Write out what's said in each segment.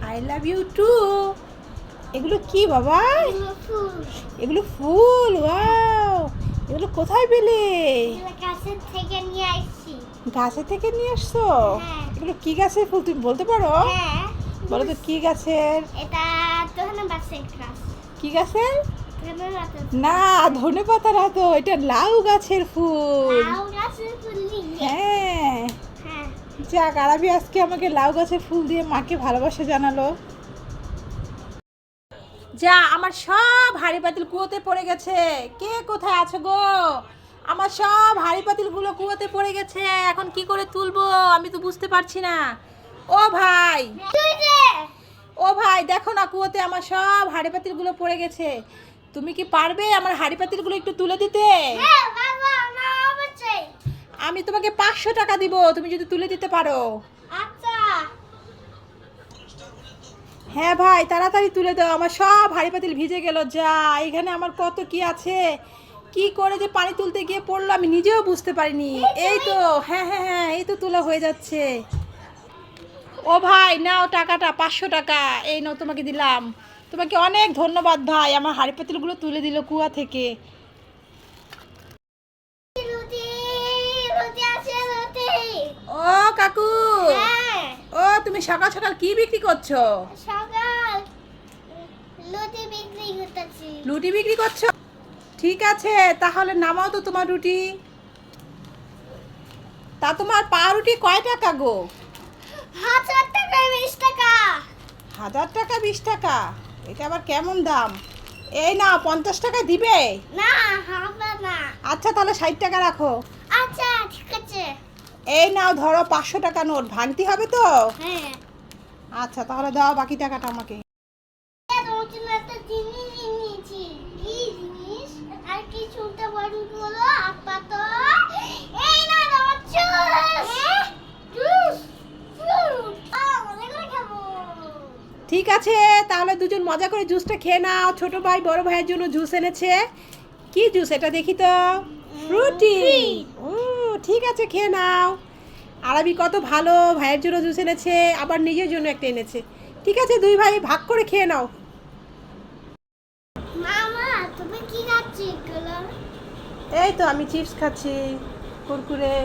I love you two. এগুলো কি বাবা? এগুলো ফুল। ওয়াও, এগুলো কোথায় পেলে? গাছের থেকে নিয়ে আসছি। গাছের থেকে নিয়ে আসছো? হ্যাঁ। এগুলো কি গাছের ফুল তুমি বলতে পারো? হ্যাঁ। বলো তো কি গাছের? এটা ধনেপাতার গাছ। কি গাছের? ধনেপাতা। না, ধনেপাতা না তো, এটা লাউ গাছের ফুল। লাউ গাছের ফুল নিয়ে। হ্যাঁ। হ্যাঁ। যাক, আরবি আজকে আমাকে লাউ গাছের ফুল দিয়ে মাকে ভালোবাসা জানালো। যা, আমার সব হাঁড়ি পাতিল কুয়োতে পড়ে গেছে। কে কোথায় আছো গো? আমার সব হাঁড়ি পাতিলগুলো কুয়োতে পড়ে গেছে। এখন কি করে তুলবো আমি তো বুঝতে পারছি না। ও ভাই, ও ভাই, দেখো না, কুয়োতে আমার সব হাঁড়ি পাতিলগুলো পড়ে গেছে। তুমি কি পারবে আমার হাঁড়ি পাতিলগুলো একটু তুলে দিতে? হ্যাঁ বাবা, না অবশ্যই। আমি তোমাকে 500 টাকা দিব তুমি যদি তুলে দিতে পারো। আচ্ছা। হ্যাঁ ভাই, তাড়াতাড়ি তুলে দাও, আমার সব হাঁড়ি পাতিল ভিজে গেল। যা, এখানে আমার কত কি আছে, কি করে যে পানি তুলতে গিয়ে পড়লো আমি নিজেও বুঝতে পারিনি। এই তো, হ্যাঁ হ্যাঁ হ্যাঁ, এই তো তোলা হয়ে যাচ্ছে। ও ভাই, নাও টাকাটা, 500 টাকা এই নাও, তোমাকে দিলাম। তোমাকে অনেক ধন্যবাদ ভাই, আমার হাঁড়ি পাতিলগুলো তুলে দিল কুয়া থেকে। রুটি রুটি আছে, রুটি। ও কাকু, হ্যাঁ। ও তুমি সকাল সকাল কি বিক্রি করছো? সকাল রুটি বিক্রি করতেছি। রুটি বিক্রি করছো? ঠিক আছে, তাহলে নামাও তো তোমার রুটি। তা তোমার পাউরুটি কয় টাকা গো? 1000 টাকা 20 টাকা। 1000 টাকা 20 টাকা, এটা আবার কেমন দাম? এই নাও, 50 টাকা দিবে? না হবে না। আচ্ছা, তাহলে 60 টাকা রাখো। আচ্ছা ঠিক আছে। এই নাও, ধরো 500 টাকা নোট, ভাঙতি হবে তো? হ্যাঁ। আচ্ছা, তাহলে দাও বাকি টাকাটা আমাকে। তোমার জন্য একটা জিনিস নিয়েছি। কি জিনিস? আর কি শুনতে পারবি বলো? আপাতত এই না তোমার জুস। Juice fruit. অনেকগুলো খাবো। ঠিক আছে, তাহলে দুজন মজা করে জুসটা খেয়ে নাও। ছোট ভাই বড় ভাইয়ের জন্য জুস এনেছে। কি জুস এটা দেখি তো? ফ্রুটি। ও ঠিক আছে, খেয়ে নাও। আরবি কত ভালো, ভাইয়ের জন্য জুস এনেছে, আবার নিজের জন্য একটা এনেছে। ঠিক আছে, দুই ভাই ভাগ করে খেয়ে নাও। মামা তুমি কি খাচ্ছি এগুলো? এই তো আমি চিপস খাচ্ছি, কুরকুরে,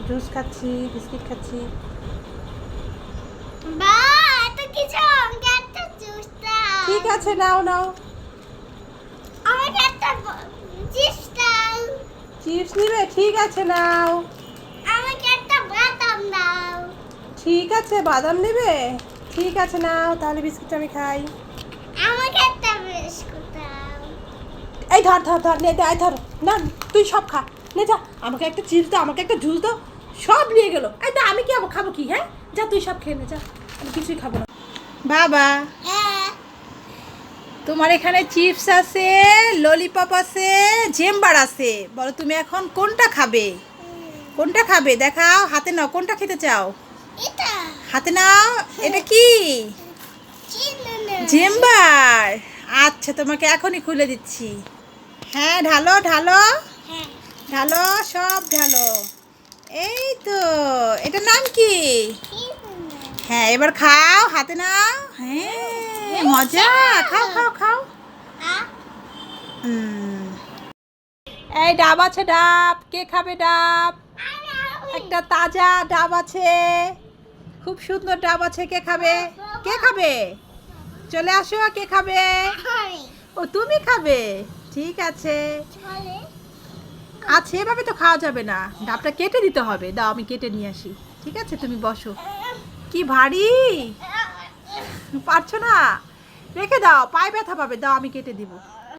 জুস খাচ্ছি, বিস্কিট খাচ্ছি। বা এত কিছু আমাকে একটা জুস দাও। ঠিক আছে, নাও নাও। আমাকে একটা চিপস দাও। চিপস নিবে? ঠিক আছে, নাও। আমাকে একটা বাদাম দাও। ঠিক আছে, বাদাম নেবে? ঠিক আছে, নাও, তাহলে বিস্কিট আমি খাই। আমাকে একটা বিস্কুট দাও। এই ধর ধর ধর, নে, এই ধর। না, তুই সব খা, নে যা। আমাকে একটা চিপস দাও, আমাকে একটা জুস দাও। সব নিয়ে গেল। এই না, আমি কি খাবো কি? হ্যাঁ, যা তুই সব খেয়ে নে, যা। আমি কিছুই খাবো না। বাবা, হ্যাঁ। তোমার এখানে চিপস আছে, ললিপপ আছে, জেম্বার আছে। বলো তুমি এখন কোনটা খাবে? কোনটা খাবে দেখাও, হাতে নাও, কোনটা খেতে চাও? এটা হাতে নাও। এটা কি? জেম্বার। আচ্ছা, তোমাকে এখনই খুলে দিচ্ছি। হ্যাঁ, ঢালো ঢালো হ্যাঁ। ঢালো, সব ঢালো। এই তো, এটার নাম কি? হ্যাঁ, এবার খাও, হাতে নাও। হ্যাঁ, মজা, খাও খাও খাও। এই ডাব আছে, ডাব, কে খাবে ডাব? একটা তাজা ডাব আছে, খুব সুন্দর ডাব আছে, কে খাবে? কে খাবে? চলে আসো, কে খাবে? ও তুমি খাবে? ঠিক আছে। আচ্ছা, এভাবে তো খাওয়া যাবে না, ডাবটা কেটে দিতে হবে। দাও, আমি কেটে নিয়ে আসি। ঠিক আছে, তুমি বসো। কি ভারী, পারছো না? রেখে দাও, পায়ে ব্যথা পাবে। দাও, আমি কেটে দিব।